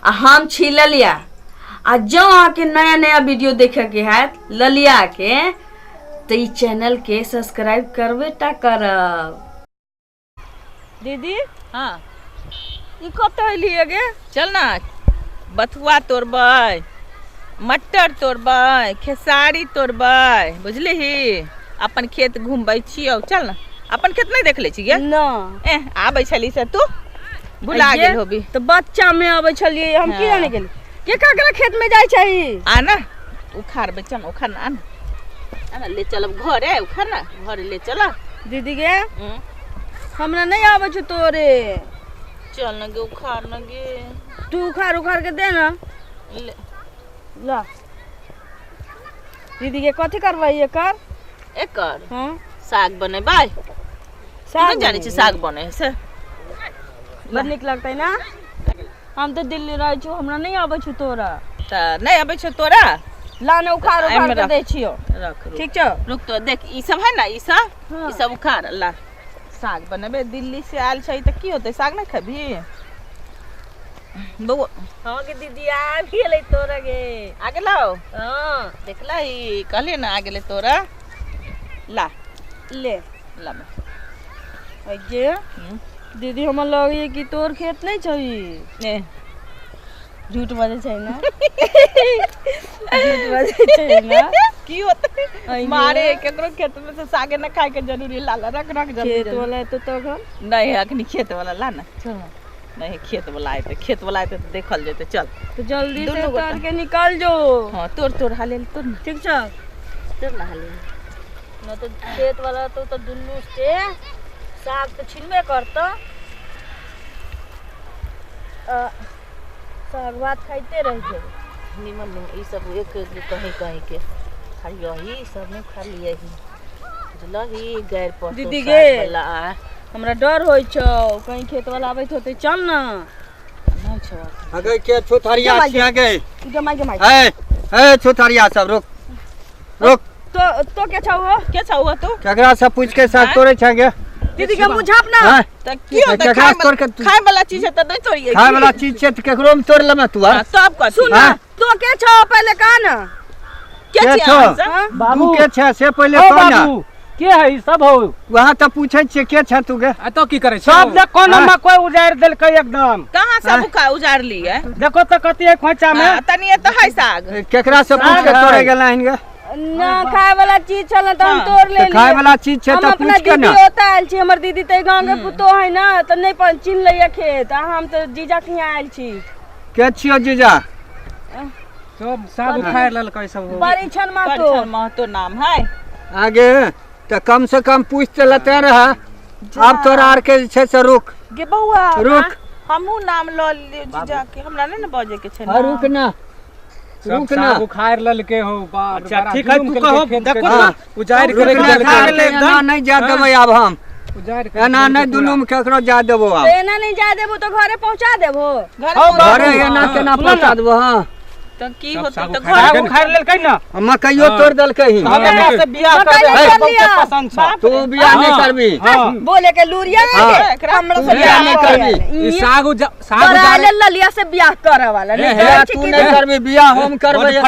आ हम छी ललिया। आ जो आके नया नया वीडियो देखे के है ललिया के तो ई चैनल के सब्सक्राइब करबे टा करब। दीदी हाँ ई कत अलिए गे? चल ना बथुआ तोड़बै, मटर तोड़बै, खेसारी तोड़बै, बुझलिही। अपन खेत घूमबै छियौ, चल ना। अपन खेत नहीं देख ले छियै? न आबै छली से तू भुला गेल होबी। तो बच्चा में आबै छलिए हम की जाने गेली के काकरा खेत में जाय छै। आ ना उखाड़ बे, चल उखाड़ ना, आना ले चलब घरे, उखाड़ ना घरे ले चल। दीदी गे हमरा नहीं आबै छ तोरे। चल ना गे उखाड़ ना गे, तू उखाड़ उखाड़ के दे ना। ले ला दीदी के कथी करबै एकर? एकर हां साग बनेबै। साग जाने छी साग बने से बड़ नीक लगतै ना। हम तो दिल्ली रहै छु, हमरा नहीं आबै छु तोरा। त नहीं आबै छ तोरा? ला ने उखाड़ उखाड़ के दे छियो। रख ठीक छ रुक तो देख ई सब है ना, ई सब उखाड़ ला। साग बनेबे, दिल्ली से आयल छै त की होतै, साग नहीं खबी बउआ? हां के दीदी आ गेलै तोरा गे। आ गेलौ? हां देखला ई कहले ना आ गेलै तोरा। ला ले ला में अजे दीदी हमरा लगे कि तोर खेत नहीं छै। ए झूठ बाजे छै ना। झूठ बाजे छै ना। की होतै मारे केकरो खेत में से सागे न खाए के जरूरी लाला रख जल्दी खेत वाला तो घर नहीं अखनी खेत वाला ला ना। चल नहीं खेत वाला आए, खेत वाला आए तो देखल जेते। चल तो जल्दी से उतार के निकाल जो। हां तोड़ तोड़ हाले तोड़ ना, ठीक छ तोड़ ना हाले न तो खेत वाला तो दुन्नु से साग तो छिलबे करतो। साग भात खाइते रह जे निमन नहीं ई सब एक कहीं कहीं के खाइयो ही सब नहीं खा लिए ही बुझलही गैर पर। दीदी गे हमरा डर होई छौ कहीं खेत वाला आबैत होते। चल ना नहीं छौ अगे के छोथरिया छिया गे। जमाई जमाई ए छोथरिया सब रुक रुक। तो के छौ? के छौ तू? केकरा से पूछ के साग तोड़े छ गे? दीदी के मुझाप ना त की होतै, खाए वाला चीज है त नहीं तोड़िए। खाए वाला चीज छै त केकरो में तोड़ लेमे तू। सब कथी सुन तो के छौ पहले कह ना के छौ? बाबू के छ से पहले कह ना। के है ई सब हो? वहां त पूछै छियै के छ तू गे? आ तो की करे सब देख कोन में कोई उजाड़ देलकै एकदम। कहां सब उजाड़ ली है? देखो त कती है खोचा में तनिए तो है साग। केकरा से पूछ के तोड़े गेला हन गे? ना खाए वाला चीज छल त हम तोड़ ले ली। खाए वाला चीज छै त पूछ के ना। होता आयल छी, हमर दीदी ते गांव के पुतो है ना त नहीं चिन्ह लइया खेत। आ हम तो जीजा के यहाँ आयल छी। के छियो जीजा? सब उखाड़ लेलकै सब हो। परीक्षण महतो नाम है। आगे त कम से कम पूछ त लेते रहा। अब तोरा आर के छै से रुक गे बउआ रुक। हमहू नाम ल ले जीजा के, हमरा नहीं न बजे के छै ना। रुक ना रुक ना। सब उखाड़ लेलकै हो। अच्छा ठीक है तू कहो देखो तो उजाड़ के एना नहीं जा देबै। अब हम उजाड़ के एना नहीं दुनू में केकरो जा देबो। अब एना नहीं जा देबो तो घरे पहुंचा देबो। घरे एना केना पहुंचा देबो? हां त की होतै त घर उखाड़ लेलकै ना। मकइयो तोड़ देलकै ही। हम एकरा से बियाह कर बहुत पसंद छ। तू बियाह नहीं करबी? बोले के लूरिया हमरा से बियाह नहीं करबी। ई साग उजाड़ ललिया से बियाह करे वाला नहीं। तू नहीं करबी बियाह, हम करबै। ए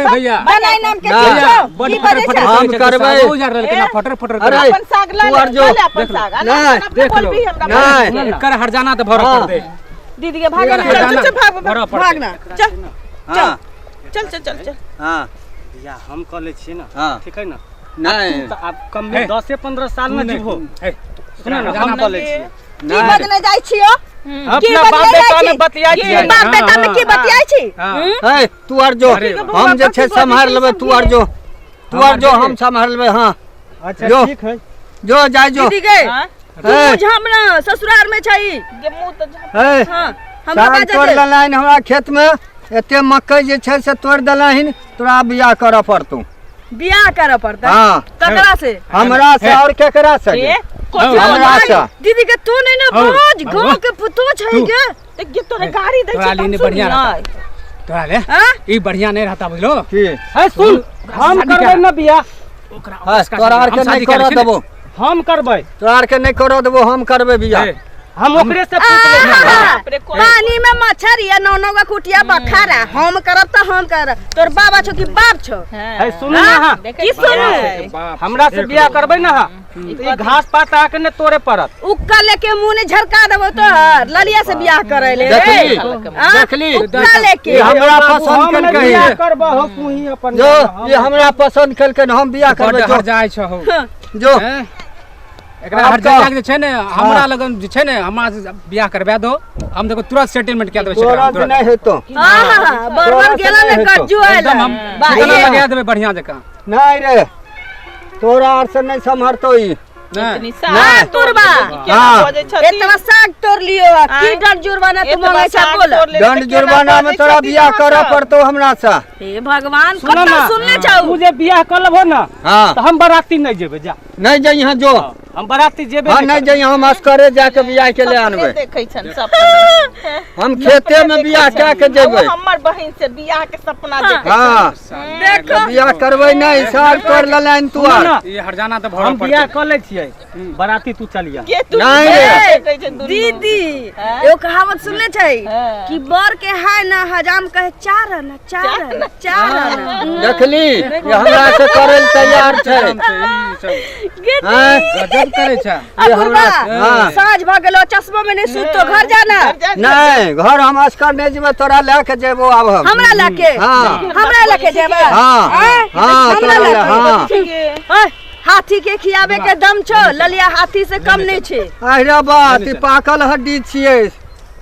भैया बनाई नाम के चीज की बजे छ? हम करबै। उजाड़ लेलकै ना फटर फटर। अरे अपन साग ला ले अपन साग। नहीं देख लो नहीं कर हर जाना तो भर कर दे। दीदी के भागना चल भागना चल हां चल चल चल चल। हां या हम कर ले छी ना। हां ठीक है ना। नहीं आप कम में 10 से 15 साल में जीवो। सुना ना हम कर ले छी। की बदने जाय छियो? अपना बाप बेटा में बतियाई छी। बाप बेटा में की बतियाई छी? ए तू आर जो हम जे छै संभाल लेबै। तू आर जो हम संभाल लेबै। हां अच्छा ठीक है जो जाय जो। दीदी के तू हमरा ससुराल में छै गे मुंह त हां हमरा साग बाजा तोड़ दे। लेलाइन हमरा खेत में एते मकई जे छै से तोड़ देलाहिन। तोरा बियाह करऽ पड़तौ। बियाह करे पड़ता हां ककरा से? हमरा से और केकरा से? हमरा से। दीदी के तू नहीं ना बाज गांव के पुतो छै गे। गे तोरे गाड़ी दै तोरा लिए बढ़िया रहता। तोरा ले ई बढ़िया नहीं रहता बुझलो। की है सुन हम करबै ना बियाह। तोरा आर के नहीं करऽ देबो। हम करबै। तोरा आर के नहीं करऽ देबो, हम करबै बियाह। हम ओकरे से पूछ ले बाप रे, कोई- पानी में मच्छर या नौनो का कुटिया बखारा हम करब तो हम करब तोर बाबा छो कि बाप छो है सुनू ना हाँ। देखै की सुनू? छियै? हमरा से बियाह करबै ना हाँ ई घास पात आके ने तोरे पड़त उक्का लेके मुंह ने झरका देबो तो ललिया से बियाह करे ले देखली हाँ? देखली उक्का लेके ये हमरा बाबू, पसंद हम कल बियाह कही करबो हो तू ही अपन जो ये हमरा पसंद कल के हम बियाह बड्ड करबै हर जाइ छ हो जो हैं? एकरा आब हर तऽ- जाइ जे छै ने हमरा लगन जे छै ने हमरा से बियाह करबा दो हम देखो तुरंत सेटलमेंट कए देबै तोरा तुरंत। नहीं हेतो हाँ बरबर गेला ने कज्जू आइला एकदम हम ठिकाना लगा देबै बढ़िया जकां नहीं रे तोरा आर से नहीं संभरतो ई इतनी हाँ, साग तुरबा। केना हाँ। बजै छथिन? इतना साग तोड़ लियो की दंड जुर्माना तू इतना मांगे छा साग बोल तोड़ ले दंड तऽ केना जुर्माना में बजै तोरा छथिन बियाह अहाँ करऽ सब? पड़तो हमरा से हे भगवान सुनो कत्ता ना सुनले तू छौ जे बियाह कर लेबो ना हाँ तो हम बाराती नहीं जेबै जा नहीं जाइए यहाँ जो हम बाराती जेबै हाँ नहीं जाइए हम अस्करे जाके बियाह के ले सपने आनबै देखै छन सपना हम खेते में बियाह क्या के जेबै हमर बहिन से बियाह के सपना देखै हाँ देखो बियाह करबै नहीं साल कर ललाइन तू सुनो आर ना ये हरजाना तो भरऽ हम बियाह पड़तै कर ले छियै बाराती तू चलिया के तू नहीं रे। देखै छै दुनू। दीदी हाँ? एगो कहावत सुनले छै हाँ। कि बर के है ना हजाम कहे चार आना देखली ये हमरा से करे ले तैयार छै हाँ गजब करे छ ये हमरा हाँ साँझ भ गेलो चश्मा में नहीं सुत तो घर जाना नहीं घर हम अस्कर नहीं जेबै तोरा ले के जेबो आब हम हमरा लके हाँ हमरा लके जेबा हाँ हाँ हमरा तोरा ले लके। हाँ ओए, हाथी के खियाबे के दम छो ललिया हाथी से कम नहीं छै अरे बात ई पाकल हड्डी छियै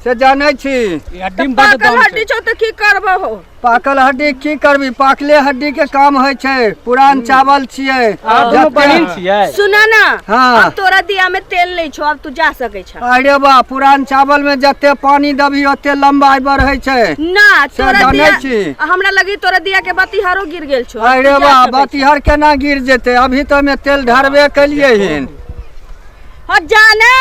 से जानै छी ये हड्डी में बड्ड पाकल दम हड्डी छै छो तो की करबो हो पाकल हड्डी की करबी पाकले हड्डी के काम होइ छै पुरान चावल छियै दुनू बहिन छियै सुना ना हाँ। अब तोरा दिया में तेल नहीं छो अब तू जा सकै छ अरे बा पुरान चावल में जते पानी दबी ओते लंबाई बढ़ै छै ना तोरा जानै दिया छी। हमरा लगी तोरा दिया के बत्ती गिर गेल छो अरे तू जा बा सकै छ। बतिहर केना गिर जेते अभी तो में तेल ढारबे कलिए हिन हाँ जाना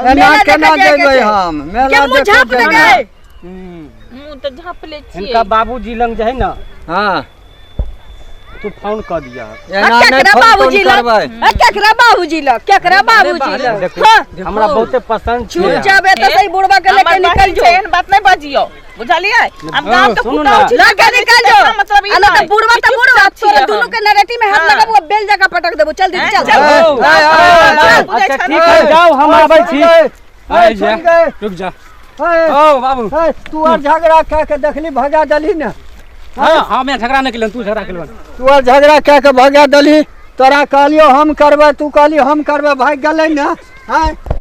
एना मेला केना देखे जाए के जेबै छै। हम के मेला मुँह देखे झाँप जेबै लगे मुंह तो झाँप ले छियै इनका बाबूजी लंग जे है ना हाँ तू फोन कर दिया एना नहीं केकरा फोन बाबूजी लग करबै केकरा बाबूजी लग केकरा बाबूजी लग देखो हाँ, हमरा बहुते पसंद छूट छै जाबे तो सही बुढ़वा के लेके हमर निकल बहिन जो छै, एहन बात नहीं बजियो बुझलियै हम गांव के सुनू पुतौह ना। छी लगे निकल जो मतलब ई अना तो नहीं बुढ़वा कि तो चुप बुढ़वा चाप तोरा छियै दोनों हम। के नरेटी में हाथ हाँ। लगाबो बेल जगह पटक देबो चल दीदी चल चल। ए, ए, ए, अच्छा, अच्छा बुझै ठीक छै है ना? जाओ हम आबै छी आइ सुन जा गए। रुक जा ए, ओ बाबू ए, तू आर झगड़ा कह के देखली भगा दली ने हाँ हाँ मैं झगड़ा नहीं केलन तू झगड़ा केलन तू आर झगड़ा कह के भगा दली तोरा कहलियो हम करबै तू कहली हम करबै भाग गेलै ने हाँ